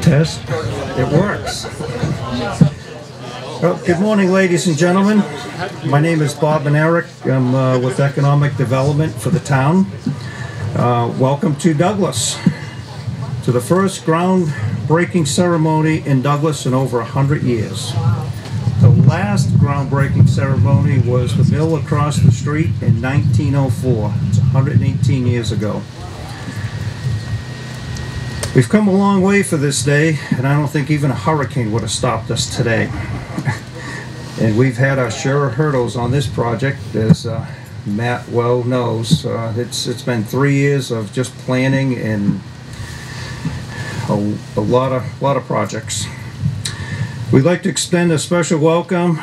Test. It works. Well, good morning, ladies and gentlemen. My name is Bob and Eric. I'm with Economic Development for the town. Welcome to Douglas, to the first groundbreaking ceremony in Douglas in over 100 years. The last groundbreaking ceremony was the mill across the street in 1904. It's 118 years ago. We've come a long way for this day, and I don't think even a hurricane would have stopped us today. And we've had our share of hurdles on this project, as Matt well knows. It's been 3 years of just planning and a lot of projects. We'd like to extend a special welcome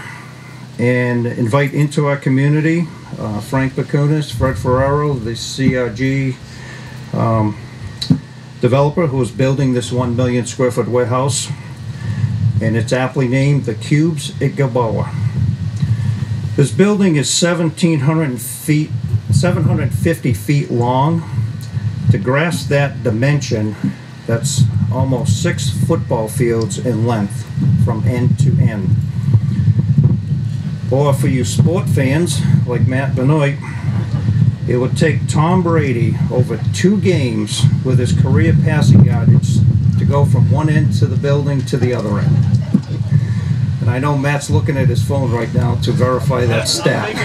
and invite into our community Frank Bakunis, Fred Ferraro, the CRG developer who is building this 1 million square foot warehouse, and it's aptly named the Cubes at Gilboa. This building is 750 feet long. To grasp that dimension, that's almost 6 football fields in length from end to end. Or for you sport fans like Matt Benoit, it would take Tom Brady over 2 games with his career passing yardage to go from one end to the building to the other end. And I know Matt's looking at his phone right now to verify that stat.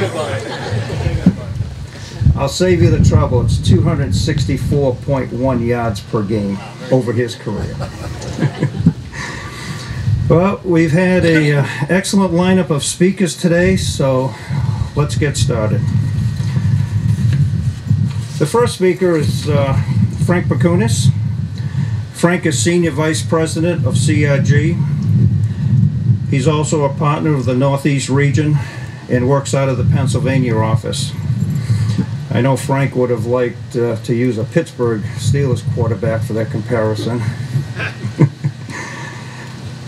I'll save you the trouble. It's 264.1 yards per game over his career. Well, we've had an excellent lineup of speakers today, so let's get started. The first speaker is Frank Bakunis. Frank is Senior Vice President of CRG. He's also a partner of the Northeast region and works out of the Pennsylvania office. I know Frank would have liked to use a Pittsburgh Steelers quarterback for that comparison.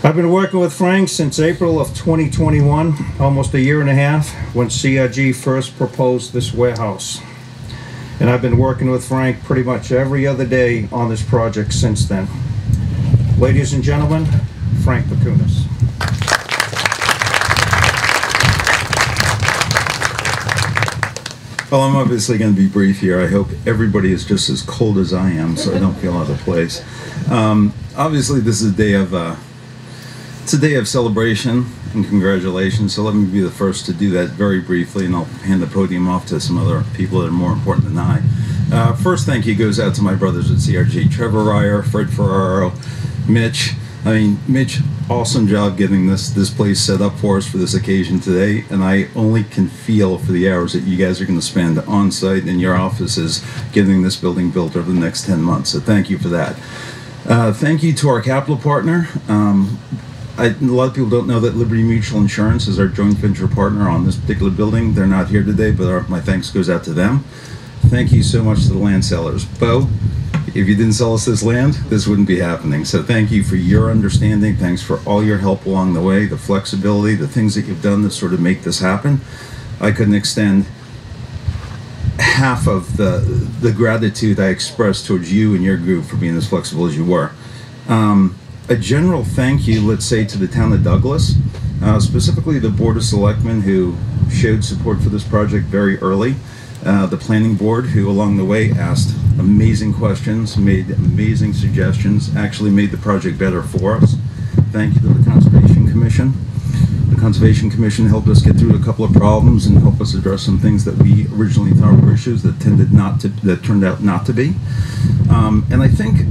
I've been working with Frank since April of 2021, almost a year and a half, when CRG first proposed this warehouse. And I've been working with Frank pretty much every other day on this project since then. Ladies and gentlemen, Frank Bakunis. Well, I'm obviously going to be brief here. I hope everybody is just as cold as I am, so I don't feel out of place. Obviously, this is a day of it's a day of celebration and congratulations. So let me be the first to do that very briefly, and I'll hand the podium off to some other people that are more important than I. First, thank you goes out to my brothers at CRG, Trevor Ryer, Fred Ferraro, Mitch. I mean, Mitch, awesome job getting this place set up for us for this occasion today, and I only can feel for the hours that you guys are going to spend on site in your offices getting this building built over the next 10 months. So thank you for that. Thank you to our capital partner. A lot of people don't know that Liberty Mutual Insurance is our joint venture partner on this particular building. They're not here today, but my thanks goes out to them. Thank you so much to the land sellers. Bo, If you didn't sell us this land, this wouldn't be happening. So thank you for your understanding. Thanks for all your help along the way, the flexibility, the things that you've done to sort of make this happen. I couldn't extend half of the gratitude I expressed towards you and your group for being as flexible as you were. A general thank you, let's say, to the town of Douglas, specifically the Board of Selectmen who showed support for this project very early. The planning board, who along the way asked amazing questions, made amazing suggestions, actually made the project better for us. Thank you to the Conservation Commission. The Conservation Commission helped us get through a couple of problems and helped us address some things that we originally thought were issues that turned out not to be. And I think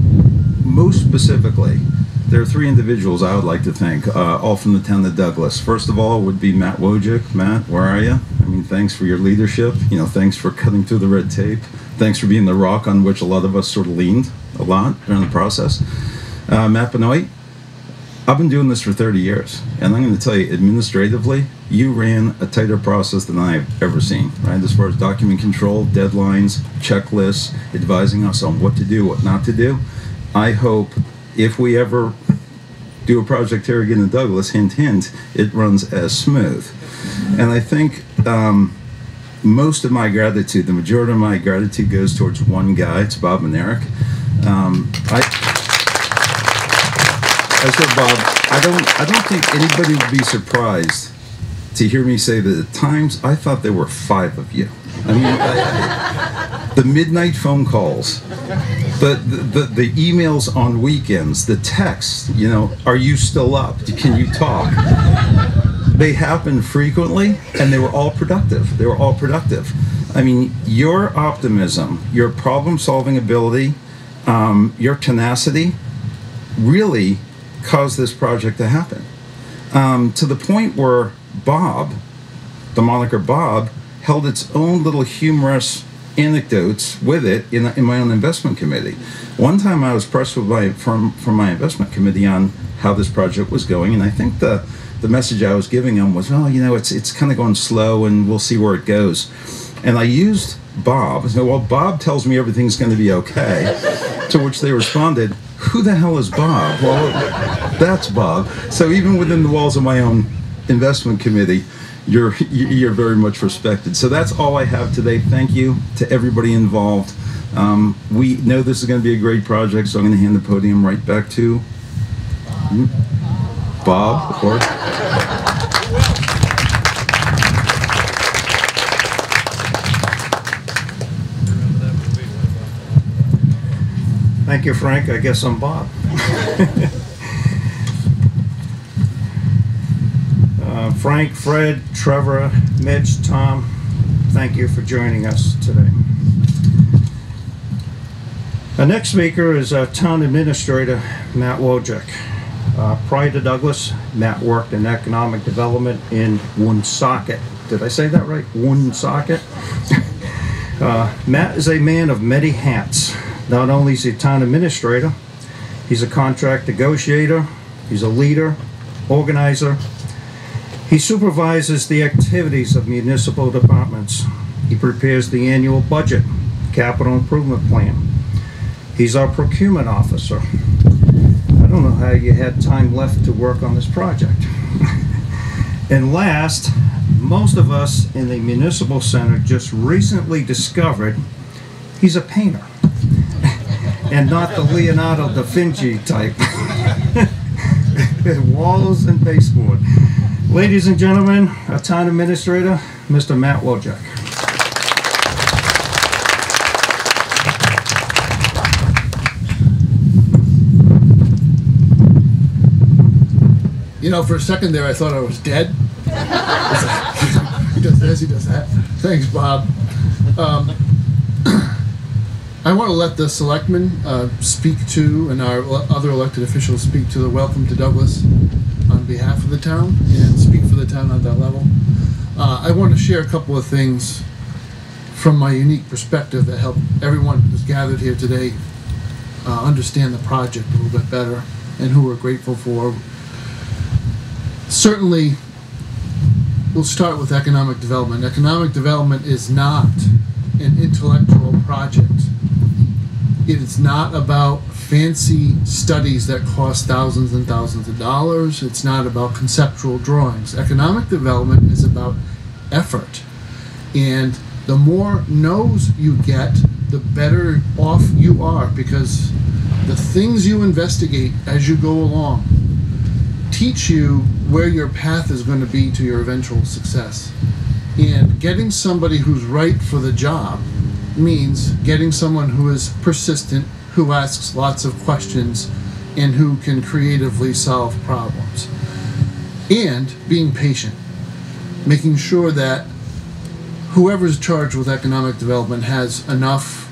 most specifically, there are three individuals I would like to thank, all from the town of Douglas. First of all would be Matt Wojcik. Matt, where are you? I mean, thanks for your leadership. You know, thanks for cutting through the red tape. Thanks for being the rock on which a lot of us sort of leaned a lot during the process. Matt Benoit, I've been doing this for 30 years, and I'm going to tell you, administratively, you ran a tighter process than I've ever seen, right? As far as document control, deadlines, checklists, advising us on what to do, what not to do. I hope if we ever do a project here again in Douglas, hint, hint, it runs as smooth. And I think most of my gratitude, the majority of my gratitude goes towards one guy. It's Bob and Eric. I said, Bob, I don't think anybody would be surprised to hear me say that at times I thought there were 5 of you. I mean, the midnight phone calls, the emails on weekends, the texts, you know, are you still up? Can you talk? They happened frequently, and they were all productive. They were all productive. I mean, your optimism, your problem-solving ability, your tenacity really caused this project to happen. To the point where Bob, the moniker Bob, held its own little humorous anecdotes with it in my own investment committee. One time I was pressed from my investment committee on how this project was going, and I think the message I was giving them was, well, you know, it's kind of going slow and we'll see where it goes. And I used Bob. I said, well, Bob tells me everything's going to be okay. To which they responded, who the hell is Bob? Well, that's Bob. So even within the walls of my own investment committee, you're very much respected. So that's all I have today. Thank you to everybody involved. We know this is going to be a great project, so I'm going to hand the podium right back to Bob. Thank you, Frank. I guess I'm Bob. Frank, Fred, Trevor, Mitch, Tom, thank you for joining us today. Our next speaker is our town administrator, Matt Wojcik. Prior to Douglas, Matt worked in economic development in Woonsocket. Did I say that right? Woonsocket? Matt is a man of many hats. Not only is he a town administrator, he's a contract negotiator, he's a leader, organizer. He supervises the activities of municipal departments. He prepares the annual budget, capital improvement plan. He's our procurement officer. I don't know how you had time left to work on this project. And last, most of us in the municipal center just recently discovered he's a painter. And not the Leonardo da Vinci type. Walls and baseboard. Ladies and gentlemen, our town administrator, Mr. Matt Wojcik. You know, for a second there, I thought I was dead. He does this, he does that. Thanks, Bob. I want to let the selectmen speak to, and our other elected officials speak to the welcome to Douglas on behalf of the town, and speak for the town at that level. I want to share a couple of things from my unique perspective that help everyone who's gathered here today understand the project a little bit better, and who we're grateful for. Certainly, we'll start with economic development. Economic development is not an intellectual project. It is not about fancy studies that cost thousands and thousands of dollars. It's not about conceptual drawings. Economic development is about effort. And the more no's you get, the better off you are, because the things you investigate as you go along teach you where your path is going to be to your eventual success. And getting somebody who's right for the job means getting someone who is persistent, who asks lots of questions, and who can creatively solve problems. And being patient, making sure that whoever's charged with economic development has enough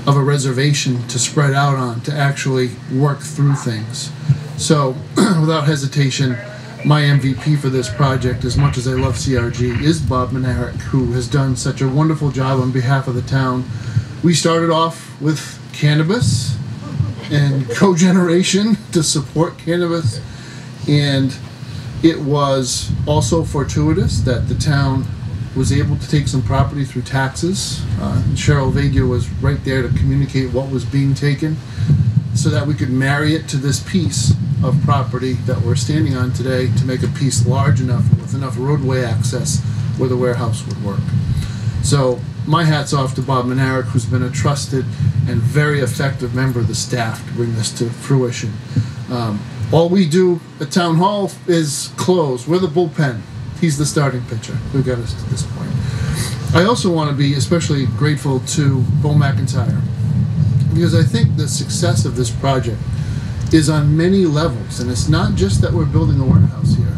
of a reservation to spread out on, to actually work through things. So, without hesitation, my MVP for this project, as much as I love CRG, is Bob Manerick, who has done such a wonderful job on behalf of the town. We started off with cannabis and cogeneration to support cannabis, and it was also fortuitous that the town was able to take some property through taxes. Cheryl Vadia was right there to communicate what was being taken so that we could marry it to this piece of property that we're standing on today to make a piece large enough with enough roadway access where the warehouse would work. So my hat's off to Bob Manerick, who's been a trusted and very effective member of the staff to bring this to fruition. All we do at Town Hall is close. We're the bullpen. He's the starting pitcher who got us to this point. I also want to be especially grateful to Bo MacIntire, because I think the success of this project is on many levels, and it's not just that we're building a warehouse here.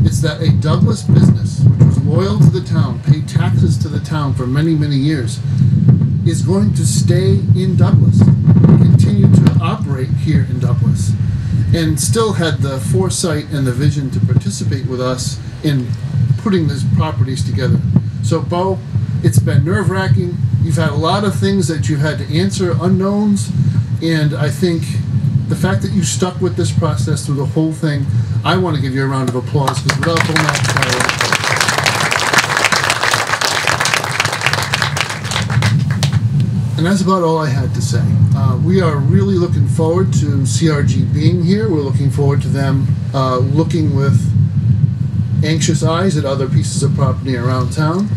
It's that a Douglas business, which was loyal to the town, paid taxes to the town for many, many years, is going to stay in Douglas, continue to operate here in Douglas, and still had the foresight and the vision to participate with us in putting these properties together. So, Bo, it's been nerve-wracking. You've had a lot of things that you've had to answer, unknowns, and I think the fact that you stuck with this process through the whole thing, I want to give you a round of applause, because without Bo MacIntire, and that's about all I had to say. We are really looking forward to CRG being here. We're looking forward to them looking with anxious eyes at other pieces of property around town.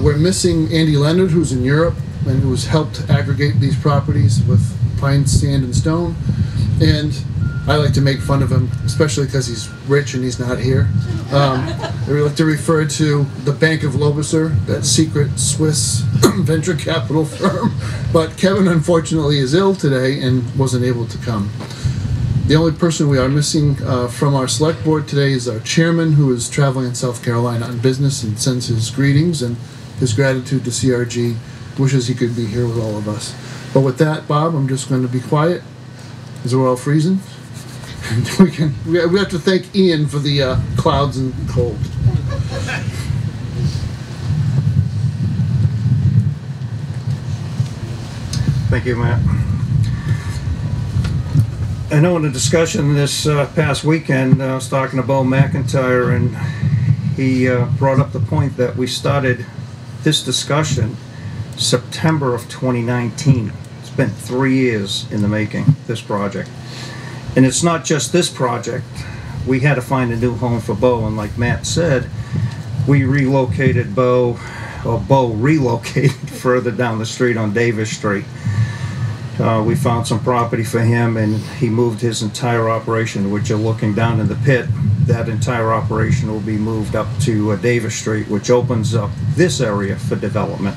We're missing Andy Leonard, who's in Europe and who's helped aggregate these properties with pine, sand, and stone. And I like to make fun of him, especially because he's rich and he's not here. We like to refer to the Bank of Lobosur, that secret Swiss venture capital firm. But Kevin, unfortunately, is ill today and wasn't able to come. The only person we are missing from our select board today is our chairman, who is traveling in South Carolina on business and sends his greetings and his gratitude to CRG, wishes he could be here with all of us. But with that, Bob, I'm just going to be quiet, because we're all freezing. And we have to thank Ian for the clouds and cold. Thank you, Matt. I know in the discussion this past weekend, I was talking to Bo MacIntire, and he brought up the point that we started this discussion September of 2019. It's been 3 years in the making, this project. And it's not just this project. We had to find a new home for Bo, and like Matt said, we relocated Bo relocated further down the street on Davis Street. We found some property for him, and he moved his entire operation, which you're looking down in the pit. That entire operation will be moved up to Davis Street, which opens up this area for development.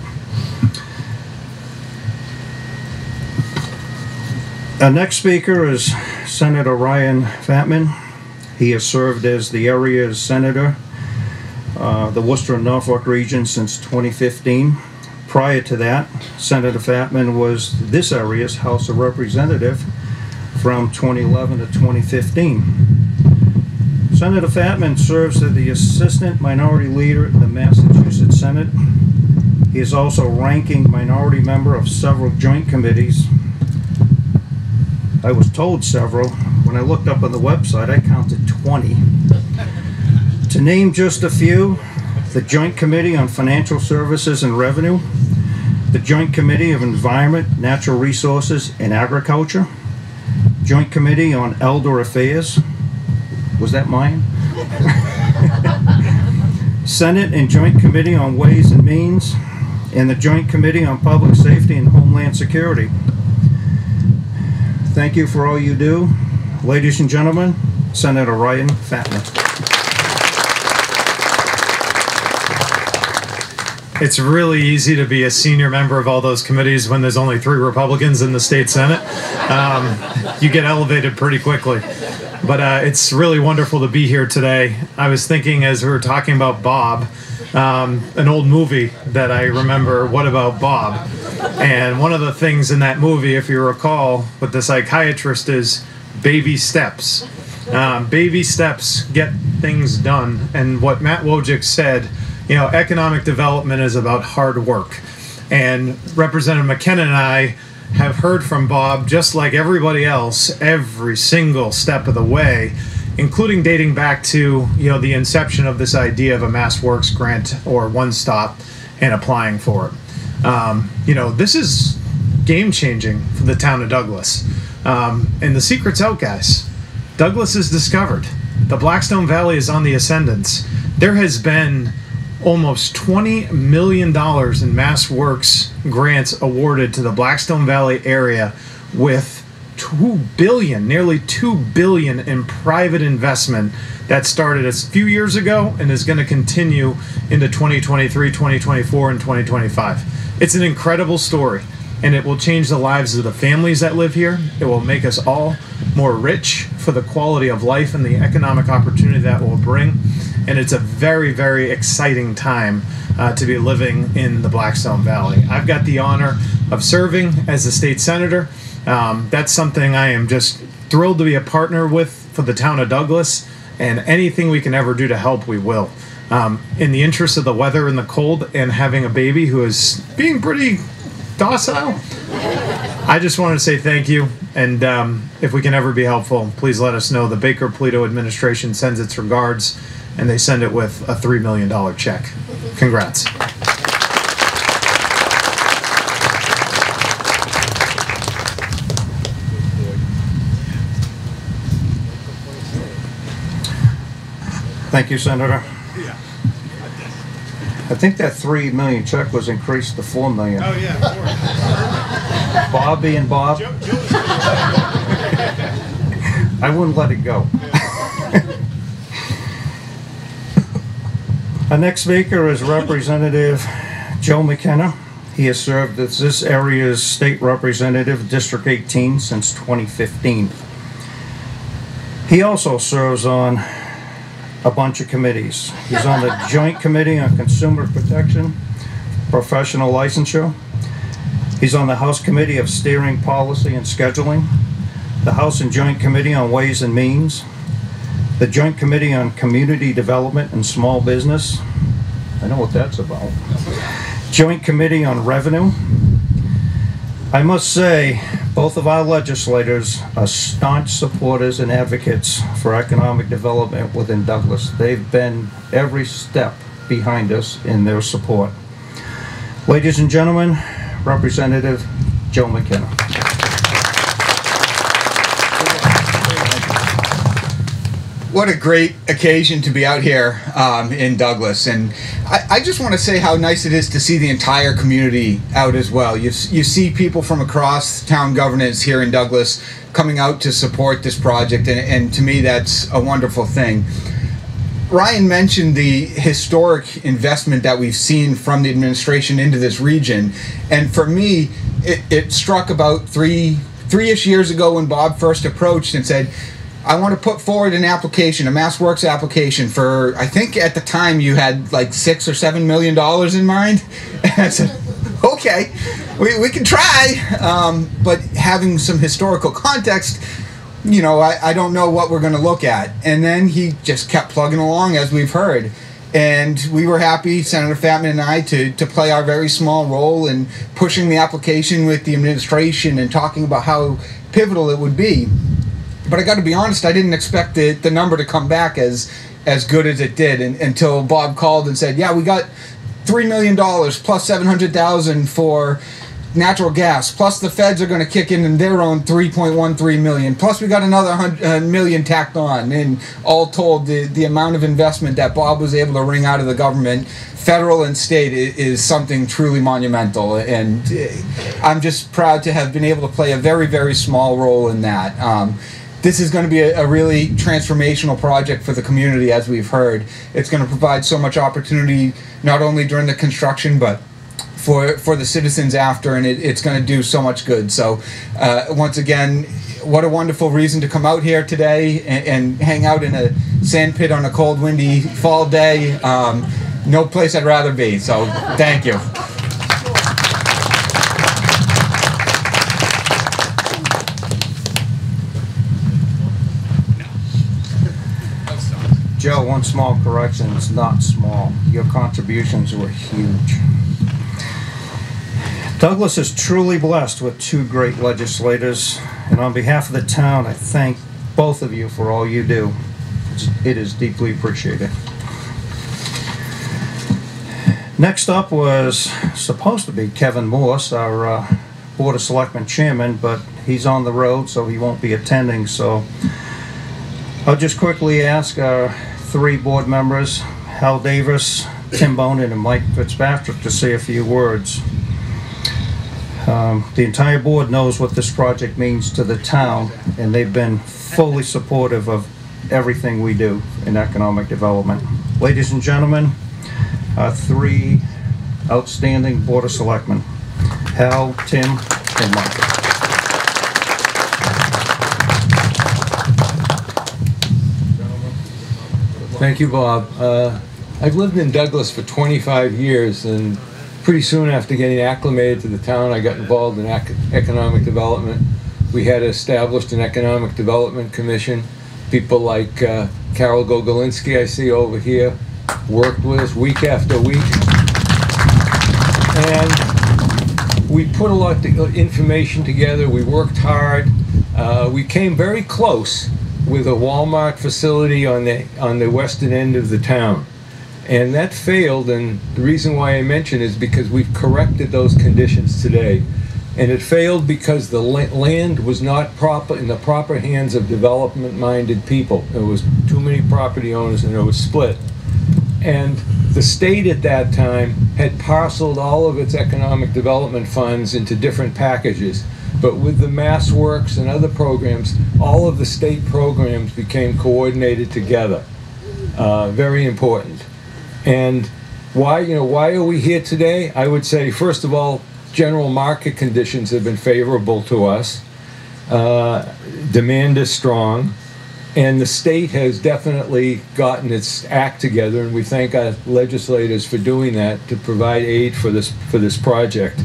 Our next speaker is Senator Ryan Fatman. He has served as the area's senator, the Worcester and Norfolk region, since 2015. Prior to that, Senator Fatman was this area's House of Representative from 2011 to 2015. Senator Fatman serves as the Assistant Minority Leader in the Massachusetts Senate. He is also ranking minority member of several joint committees. I was told several. When I looked up on the website, I counted 20. To name just a few, the Joint Committee on Financial Services and Revenue, the Joint Committee of Environment, Natural Resources, and Agriculture, Joint Committee on Elder Affairs. Was that mine? Senate and Joint Committee on Ways and Means, and the Joint Committee on Public Safety and Homeland Security. Thank you for all you do. Ladies and gentlemen, Senator Ryan Fatman. It's really easy to be a senior member of all those committees when there's only 3 Republicans in the state Senate. You get elevated pretty quickly. But it's really wonderful to be here today. I was thinking as we were talking about Bob, an old movie that I remember, What About Bob? And one of the things in that movie, if you recall, with the psychiatrist is baby steps. Baby steps get things done. And what Matt Wojcik said, you know, economic development is about hard work. And Representative McKenna and I have heard from Bob, just like everybody else, every single step of the way, including dating back to, you know, the inception of this idea of a Mass Works grant or One Stop and applying for it. You know, this is game-changing for the town of Douglas. And the secret's out, guys. Douglas is discovered. The Blackstone Valley is on the ascendance. There has been almost $20 million in Mass Works grants awarded to the Blackstone Valley area, with $2 billion, nearly $2 billion in private investment that started a few years ago and is going to continue into 2023, 2024, and 2025. It's an incredible story, and it will change the lives of the families that live here. It will make us all more rich for the quality of life and the economic opportunity that will bring. And it's a very, very exciting time to be living in the Blackstone Valley. I've got the honor of serving as a state senator. That's something I am just thrilled to be a partner with for the town of Douglas, and anything we can ever do to help, we will. In the interest of the weather and the cold and having a baby who is being pretty docile, I just want to say thank you. And if we can ever be helpful, please let us know. The Baker-Polito administration sends its regards, and they send it with a $3 million check. Congrats. Thank you, Senator. I think that $3 million check was increased to $4 million. Oh, yeah, of course. Bob being Bob, I wouldn't let it go. Our next speaker is Representative Joe McKenna. He has served as this area's state representative, District 18, since 2015. He also serves on a bunch of committees. He's on the Joint Committee on Consumer Protection, Professional Licensure. He's on the House Committee of Steering Policy and Scheduling, the House and Joint Committee on Ways and Means, the Joint Committee on Community Development and Small Business. I know what that's about. Joint Committee on Revenue. I must say, both of our legislators are staunch supporters and advocates for economic development within Douglas. They've been every step behind us in their support. Ladies and gentlemen, Representative Joe McKenna. What a great occasion to be out here in Douglas, and I just want to say how nice it is to see the entire community out as well. You see people from across town governance here in Douglas coming out to support this project, and to me that's a wonderful thing. Ryan mentioned the historic investment that we've seen from the administration into this region, and for me it struck about three-ish years ago when Bob first approached and said, I want to put forward an application, a Mass Works application for, I think at the time you had like $6 or $7 million in mind. And I said, okay, we can try, but having some historical context, you know, I don't know what we're going to look at. And then he just kept plugging along, as we've heard. And we were happy, Senator Fatman and I, to play our very small role in pushing the application with the administration and talking about how pivotal it would be. But I got to be honest, I didn't expect the number to come back as good as it did until Bob called and said, yeah, we got $3 million plus $700,000 for natural gas, plus the feds are going to kick in their own $3.13 million, plus we got another $100 million tacked on, and all told, the amount of investment that Bob was able to wring out of the government, federal and state, is something truly monumental, and I'm just proud to have been able to play a very, very small role in that. This is going to be a really transformational project for the community, as we've heard. It's going to provide so much opportunity, not only during the construction, but for the citizens after, and it's going to do so much good. So once again, what a wonderful reason to come out here today and hang out in a sand pit on a cold, windy fall day. No place I'd rather be, so thank you. Joe, one small correction, it's not small. Your contributions were huge. Douglas is truly blessed with two great legislators, and on behalf of the town, I thank both of you for all you do. It is deeply appreciated. Next up was supposed to be Kevin Morse, our Board of Selectmen chairman, but he's on the road, so he won't be attending. So I'll just quickly ask our three board members, Hal Davis, Tim Bonin, and Mike Fitzpatrick, to say a few words. The entire board knows what this project means to the town, and they've been fully supportive of everything we do in economic development. Ladies and gentlemen, our three outstanding Board of Selectmen, Hal, Tim, and Mike. Thank you, Bob. I've lived in Douglas for 25 years, and pretty soon after getting acclimated to the town, I got involved in economic development. We had established an economic development commission. People like Carol Gogolinski, I see over here, worked with us week after week. And we put a lot of information together. We worked hard. We came very close with a Walmart facility on the western end of the town. And that failed, and the reason why I mention is because we've corrected those conditions today. And it failed because the land was not in the proper hands of development-minded people. There was too many property owners, and it was split. And the state at that time had parceled all of its economic development funds into different packages. But with the Mass Works and other programs, all of the state programs became coordinated together. Very important. And why are we here today? I would say, first of all, general market conditions have been favorable to us. Demand is strong, and the state has definitely gotten its act together, and we thank our legislators for doing that to provide aid for this project.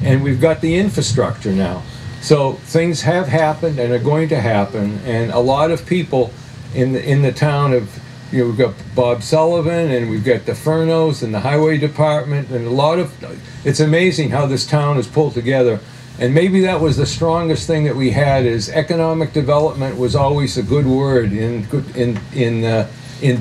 And we've got the infrastructure now. So things have happened and are going to happen, and a lot of people in the town have, we've got Bob Sullivan, and we've got the Furnos and the Highway Department, and it's amazing how this town is pulled together. And maybe that was the strongest thing that we had, is economic development was always a good word in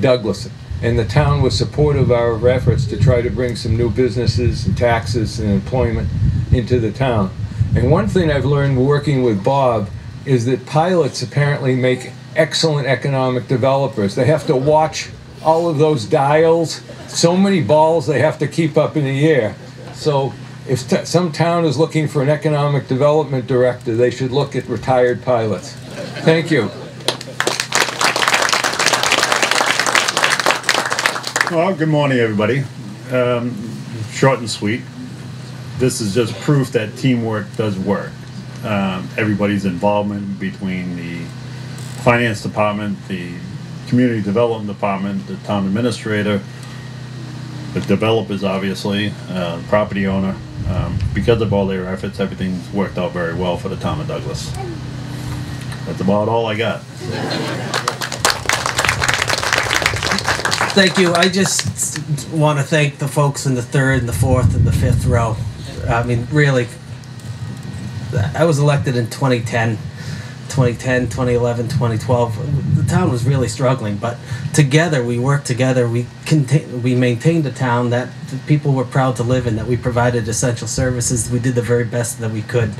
Douglas. And the town was supportive of our efforts to try to bring some new businesses and taxes and employment into the town. And one thing I've learned working with Bob is that pilots apparently make excellent economic developers. They have to watch all of those dials, so many balls they have to keep up in the air. So if some town is looking for an economic development director, they should look at retired pilots. Thank you. Well, good morning, everybody. Short and sweet. This is just proof that teamwork does work. Everybody's involvement between the finance department, the community development department, the town administrator, the developers, obviously, property owner. Because of all their efforts, everything's worked out very well for the town of Douglas. That's about all I got. Thank you. I just want to thank the folks in the third and the fourth and the fifth row. I mean, really, I was elected in 2010, 2011, 2012. The town was really struggling, but together, we worked together. We we maintained a town that the people were proud to live in, that we provided essential services. We did the very best that we could.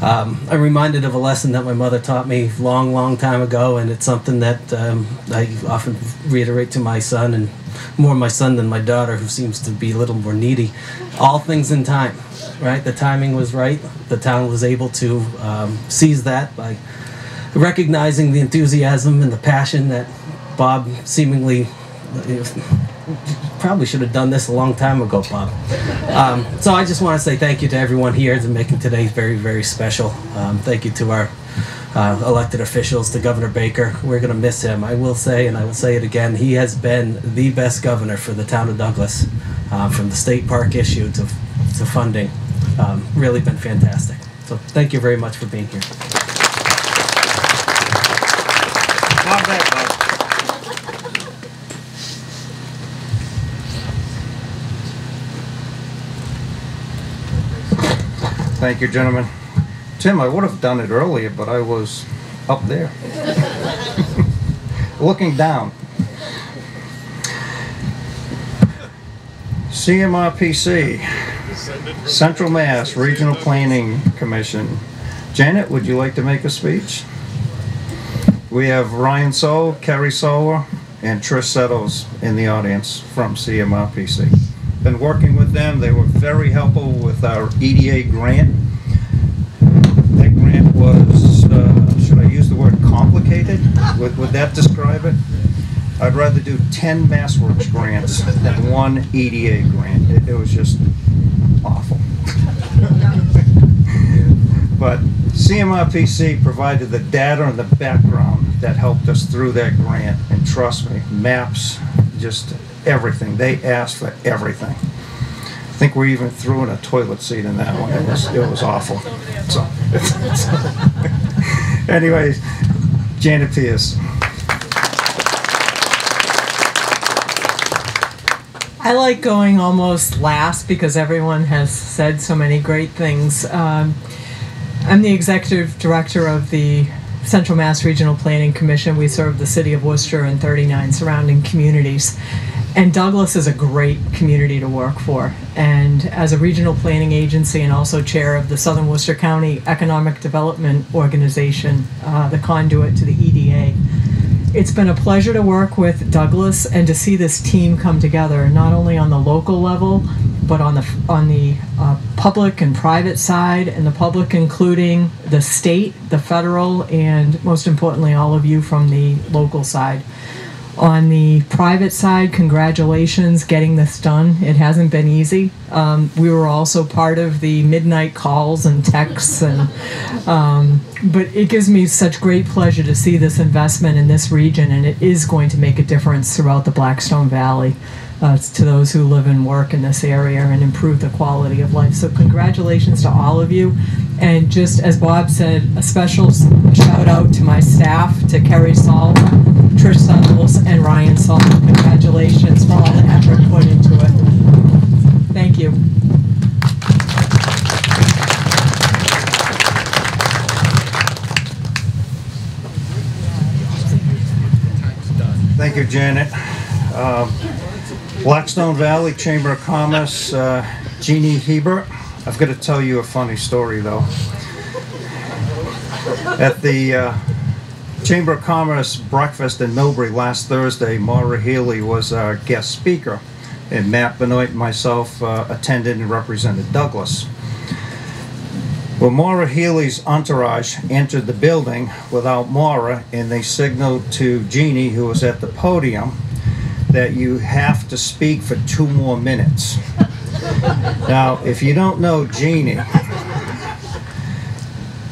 I'm reminded of a lesson that my mother taught me long time ago, and it's something that I often reiterate to my son, and more my son than my daughter, who seems to be a little more needy. All things in time, right? The timing was right. The town was able to seize that by recognizing the enthusiasm and the passion that Bob seemingly probably should have done this a long time ago, Bob. So I just want to say thank you to everyone here for making today very special. Thank you to our elected officials, to Governor Baker. We're going to miss him. I will say, and I will say it again, he has been the best governor for the town of Douglas, from the state park issue to funding. Really been fantastic. So thank you very much for being here. Not bad, Bob. Thank you, gentlemen. Tim, I would have done it earlier, but I was up there, looking down. CMRPC, Central Mass Regional Planning Commission. Janet, would you like to make a speech? We have Ryan Sow, Kerry Sower, and Trish Settles in the audience from CMRPC. Been working with them. They were very helpful with our EDA grant. That grant was, should I use the word complicated? Would that describe it? I'd rather do 10 MassWorks grants than one EDA grant. It was just awful. But CMRPC provided the data and the background that helped us through that grant. And trust me, maps, just everything. They asked for everything. I think we even threw in a toilet seat in that one. It was awful. So, anyways, Janet Pierce. I like going almost last because everyone has said so many great things. I'm the executive director of the Central Mass Regional Planning Commission. We serve the city of Worcester and 39 surrounding communities. And Douglas is a great community to work for. And as a regional planning agency and also chair of the Southern Worcester County Economic Development Organization, the conduit to the EDA, it's been a pleasure to work with Douglas and to see this team come together, not only on the local level, but on the public and private side, and the public including the state, the federal, and most importantly, all of you from the local side. On the private side, congratulations getting this done. It hasn't been easy. We were also part of the midnight calls and texts, and but it gives me such great pleasure to see this investment in this region, and it is going to make a difference throughout the Blackstone Valley to those who live and work in this area and improve the quality of life. So congratulations to all of you. And just as Bob said, a special shout out to my staff, to Kerry Saul, Trish Settles, and Ryan Saul. Congratulations for all the effort put into it. Thank you. Thank you, Janet. Blackstone Valley Chamber of Commerce, Jeannie Hebert. I've got to tell you a funny story, though. At the Chamber of Commerce breakfast in Millbury last Thursday, Maura Healy was our guest speaker, and Matt Benoit and myself attended and represented Douglas. Well, Maura Healy's entourage entered the building without Maura, and they signaled to Jeannie, who was at the podium, that you have to speak for 2 more minutes. Now, if you don't know Jeannie,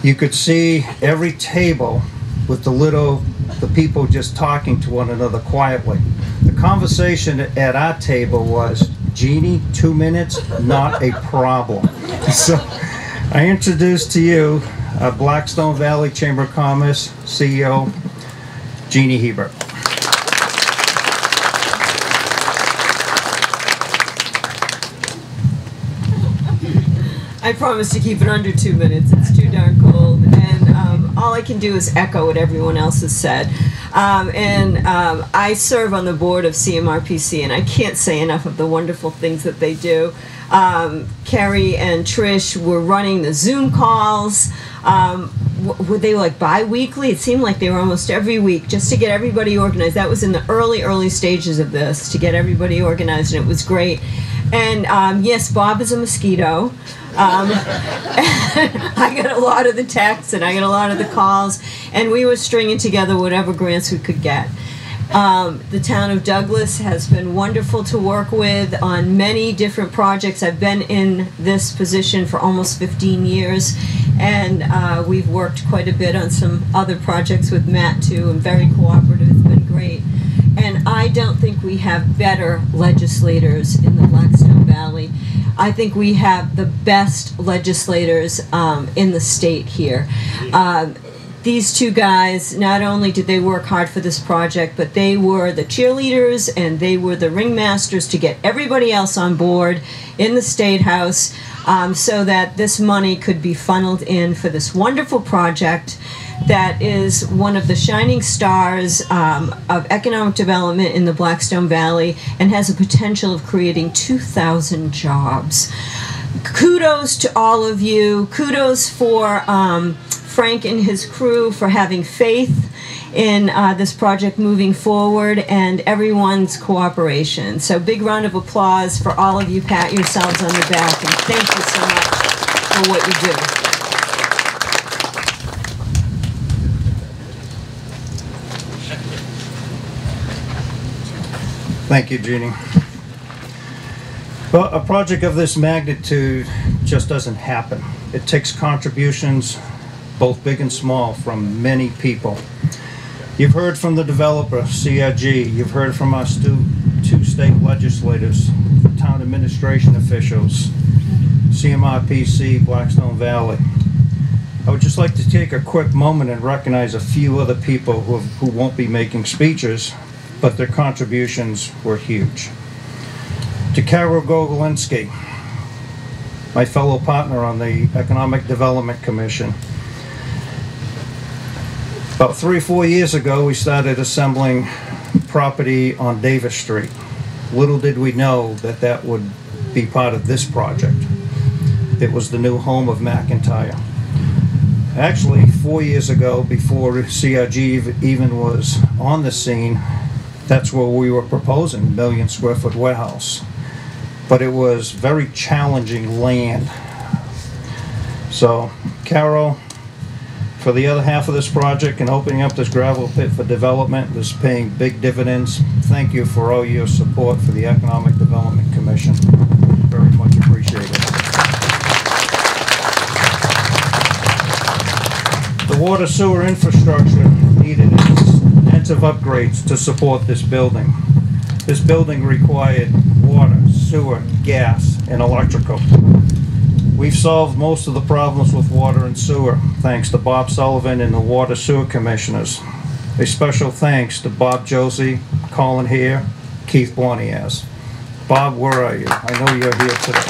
you could see every table with the people just talking to one another quietly. The conversation at our table was, Jeannie, 2 minutes, not a problem. So I introduce to you Blackstone Valley Chamber of Commerce CEO, Jeannie Hebert. I promise to keep it under 2 minutes. It's too darn cold, and all I can do is echo what everyone else has said. I serve on the board of CMRPC, and I can't say enough of the wonderful things that they do. Carrie and Trish were running the Zoom calls. Were they like bi-weekly? It seemed like they were almost every week, just to get everybody organized. That was in the early stages of this, to get everybody organized, and it was great. And yes, Bob is a mosquito. I got a lot of the texts and I got a lot of the calls, and we were stringing together whatever grants we could get. The town of Douglas has been wonderful to work with on many different projects. I've been in this position for almost 15 years, and we've worked quite a bit on some other projects with Matt too, and very cooperative. It's been great. And I don't think we have better legislators in the Blackstone Valley. I think we have the best legislators in the state here. These two guys, not only did they work hard for this project, but they were the cheerleaders and they were the ringmasters to get everybody else on board in the State House, so that this money could be funneled in for this wonderful project that is one of the shining stars of economic development in the Blackstone Valley and has a potential of creating 2,000 jobs. Kudos to all of you. Kudos for Frank and his crew for having faith in this project moving forward, and everyone's cooperation. So big round of applause for all of you. Pat yourselves on the back, and thank you so much for what you do. Thank you, Jeannie. Well, a project of this magnitude just doesn't happen. It takes contributions, both big and small, from many people. You've heard from the developer, CRG. You've heard from our two state legislators, town administration officials, CMRPC, Blackstone Valley. I would just like to take a quick moment and recognize a few other people who won't be making speeches, but their contributions were huge. To Carol Gogolinski, my fellow partner on the Economic Development Commission. About 3 or 4 years ago, we started assembling property on Davis Street. Little did we know that that would be part of this project. It was the new home of MacIntire. Actually, 4 years ago, before CRG even was on the scene, that's where we were proposing, 1 million square foot warehouse. But it was very challenging land. So, Carol, for the other half of this project and opening up this gravel pit for development, this is paying big dividends. Thank you for all your support for the Economic Development Commission. Very much appreciated. The water sewer infrastructure needed extensive upgrades to support this building. This building required water, sewer, gas, and electrical. We've solved most of the problems with water and sewer, thanks to Bob Sullivan and the Water Sewer Commissioners. A special thanks to Bob Josie, Colin Hare, Keith Blonias. Bob, where are you? I know you're here today.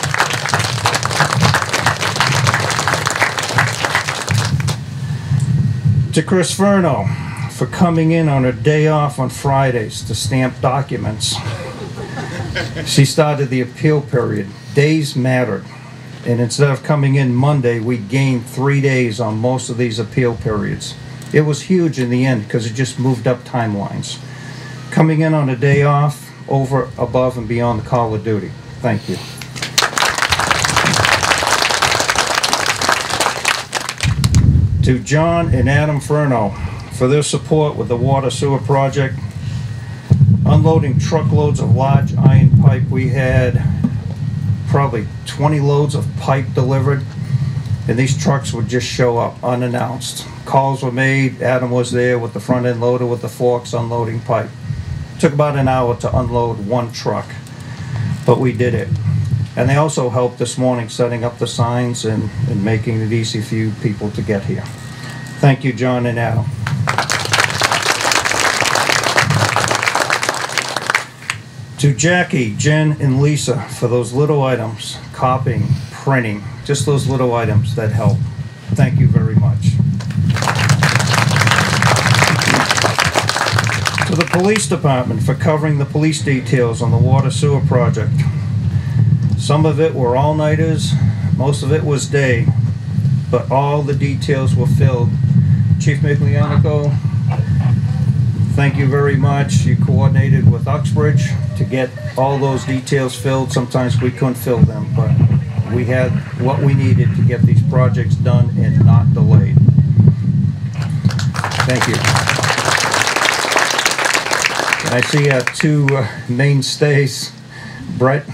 To Chris Furno, for coming in on her day off on Fridays to stamp documents. She started the appeal period. Days mattered. And instead of coming in Monday, we gained 3 days on most of these appeal periods. It was huge in the end because it just moved up timelines. Coming in on a day off, over, above, and beyond the call of duty. Thank you. To John and Adam Furno for their support with the water sewer project. Unloading truckloads of large iron pipe. We had probably 20 loads of pipe delivered, and these trucks would just show up unannounced. Calls were made. Adam was there with the front end loader with the forks unloading pipe. Took about an hour to unload one truck, but we did it. And they also helped this morning setting up the signs and making it easy for you people to get here. Thank you, John and Adam. To Jackie, Jen, and Lisa for those little items, copying, printing, just those little items that help. Thank you very much. To the police department for covering the police details on the water sewer project. Some of it were all-nighters, most of it was day, but all the details were filled. Chief Miglianico, thank you very much. You coordinated with Uxbridge to get all those details filled. Sometimes we couldn't fill them, but we had what we needed to get these projects done and not delayed. Thank you. And I see two mainstays, Brett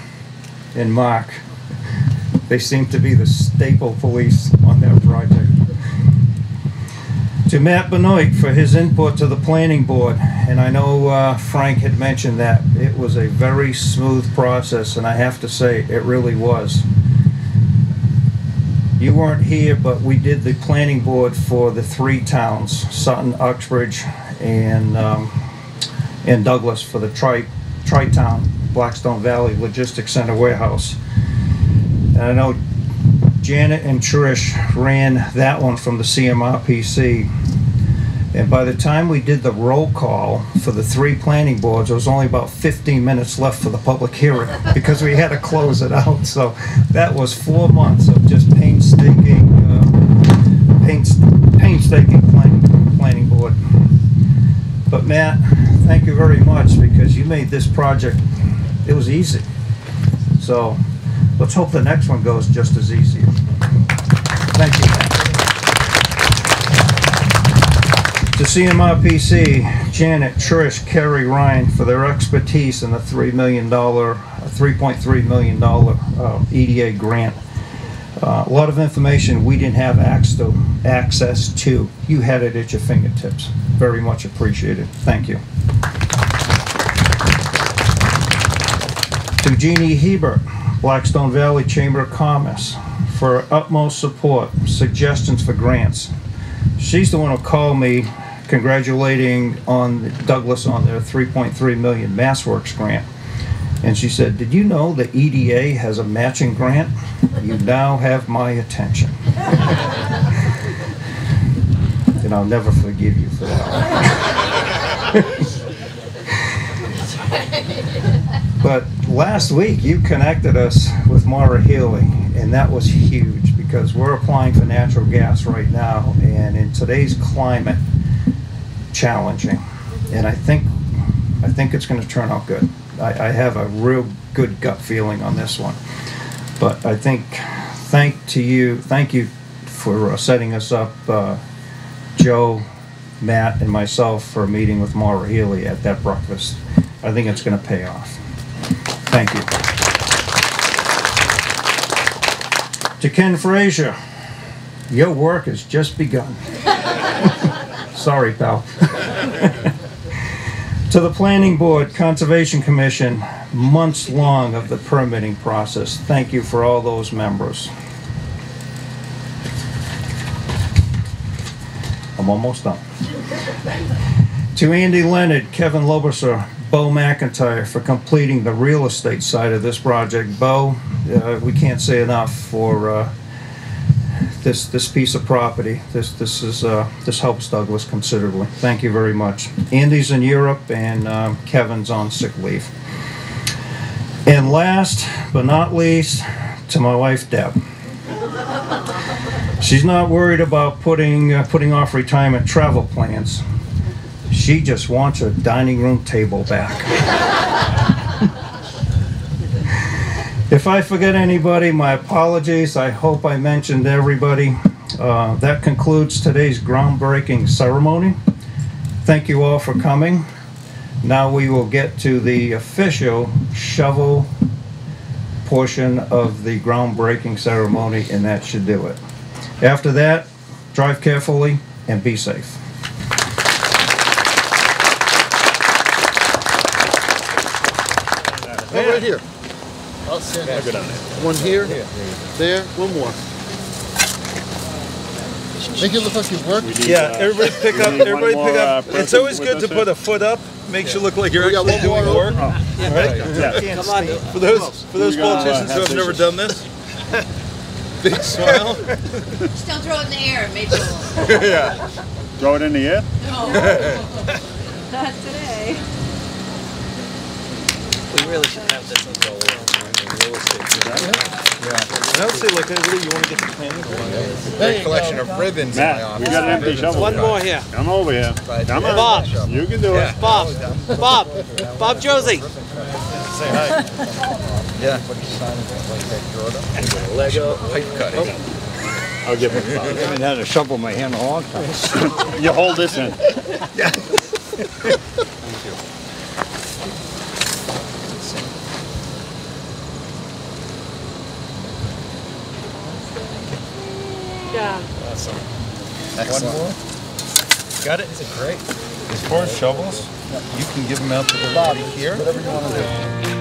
and Mark. They seem to be the staple police on that project. To Matt Benoit for his input to the planning board, and I know Frank had mentioned that it was a very smooth process, and I have to say it really was. You weren't here, but we did the planning board for the 3 towns, Sutton, Uxbridge, and Douglas, for the Tri-Town Blackstone Valley Logistics Center warehouse. And I know Janet and Trish ran that one from the CMRPC. And by the time we did the roll call for the 3 planning boards, there was only about 15 minutes left for the public hearing because we had to close it out. So that was 4 months of just painstaking planning board. But Matt, thank you very much because you made this project, it was easy. So let's hope the next one goes just as easy. Thank you, Matt. To CMRPC, Janet, Trish, Kerry, Ryan for their expertise in the $3.3 million EDA grant. A lot of information we didn't have access to. You had it at your fingertips. Very much appreciated. Thank you. To Jeannie Hebert, Blackstone Valley Chamber of Commerce, for her utmost support, suggestions for grants. She's the one who called me congratulating on Douglas on their $3.3 million MassWorks grant. And she said, did you know the EDA has a matching grant? You now have my attention. And I'll never forgive you for that. But last week you connected us with Maura Healy, and that was huge because we're applying for natural gas right now, and in today's climate, challenging. And I think it's going to turn out good. I have a real good gut feeling on this one. But I think, thank you for setting us up, Joe, Matt, and myself for a meeting with Maura Healy at that breakfast. I think it's going to pay off. Thank you. To Ken Frazier, your work has just begun. Sorry, pal. To the Planning Board, Conservation Commission, months long of the permitting process. Thank you for all those members. I'm almost done. To Andy Leonard, Kevin Loberser, Bo MacIntire for completing the real estate side of this project. Bo, we can't say enough for this piece of property. This helps Douglas considerably. Thank you very much. Andy's in Europe and Kevin's on sick leave. And last but not least, to my wife Deb. She's not worried about putting off retirement travel plans. She just wants her dining room table back. If I forget anybody, my apologies. I hope I mentioned everybody. That concludes today's groundbreaking ceremony. Thank you all for coming. Now we will get to the official shovel portion of the groundbreaking ceremony, and that should do it. After that, drive carefully and be safe. Oh, right here. I'll stand there. One here, there, one more. Make it look like you work. Yeah, everybody pick up. Everybody pick up. It's always good to put a foot up. Makes you look like you're actually doing work. All right? Yeah. Come on. For those politicians who have never done this, big smile. Just don't throw it in the air, maybe. Yeah. Throw it in the air? No. Not today. We really should have this as goal in real estate. And I would say, like, really, you want to get the planning board. Great collection of ribbons in my Matt, office. we got an empty shovel. One more here. Come over here. Come on. Bob. You can do it. Bob. Bob Josie. Say hi. Yeah. Lego pipe cutting. I'll give him I haven't had a shovel in my hand in a long time. You hold this in. Yeah. Awesome. Excellent. One more. Got it? Is it great? As far as shovels, you can give them out to everybody here. Whatever you want to do.